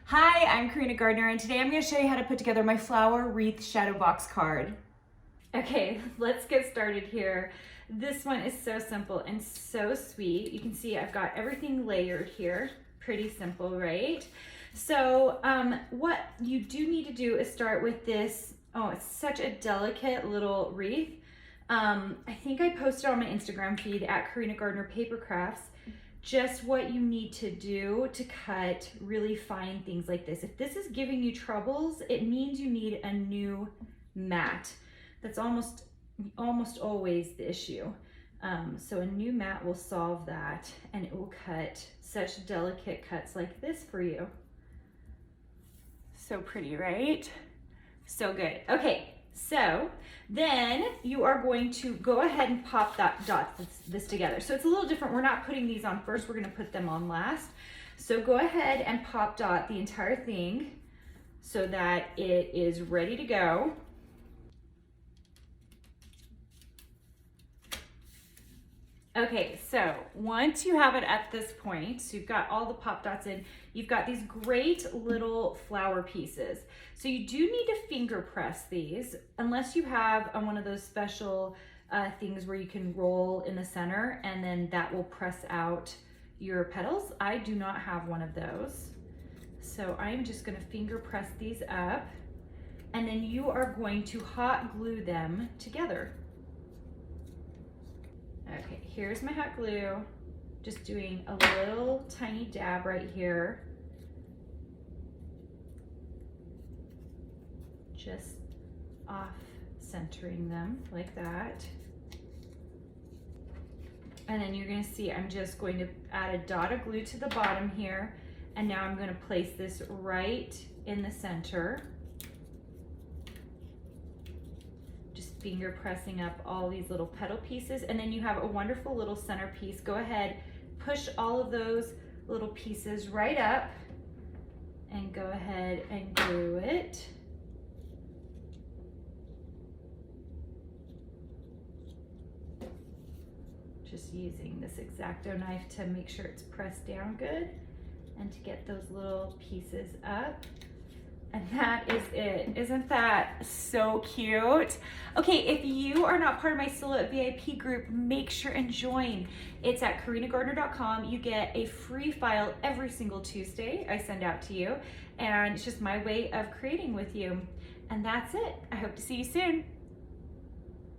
Hi, I'm Karina Gardner, and today I'm going to show you how to put together my flower wreath shadow box card. Okay, let's get started here. This one is so simple and so sweet. You can see I've got everything layered here. Pretty simple, right? So what you do need to do is start with this. Oh, it's such a delicate little wreath. I think I posted on my Instagram feed at Karina Gardner Paper Crafts just what you need to do to cut really fine things like this. If this is giving you troubles, it means you need a new mat. That's almost always the issue. So a new mat will solve that, and it will cut such delicate cuts like this for you. So pretty, right? So good. Okay, so then you are going to go ahead and pop this together. So it's a little different. We're not putting these on first. We're going to put them on last. So go ahead and pop dot the entire thing so that it is ready to go. Okay, so once you have it at this point, so you've got all the pop dots in, you've got these great little flower pieces. So you do need to finger press these, unless you have one of those special things where you can roll in the center and then that will press out your petals. I do not have one of those. So I'm just gonna finger press these up, and then you are going to hot glue them together. Okay, here's my hot glue. Just doing a little tiny dab right here. Just off centering them like that. And then you're gonna see I'm just going to add a dot of glue to the bottom here. And now I'm gonna place this right in the center. Finger pressing up all these little petal pieces, and then you have a wonderful little centerpiece. Go ahead, push all of those little pieces right up and go ahead and glue it. Just using this X-Acto knife to make sure it's pressed down good and to get those little pieces up. And that is it. Isn't that so cute? Okay, if you are not part of my Silhouette VIP group, make sure and join. It's at karinagardner.com. You get a free file every single Tuesday I send out to you. And it's just my way of creating with you. And that's it. I hope to see you soon.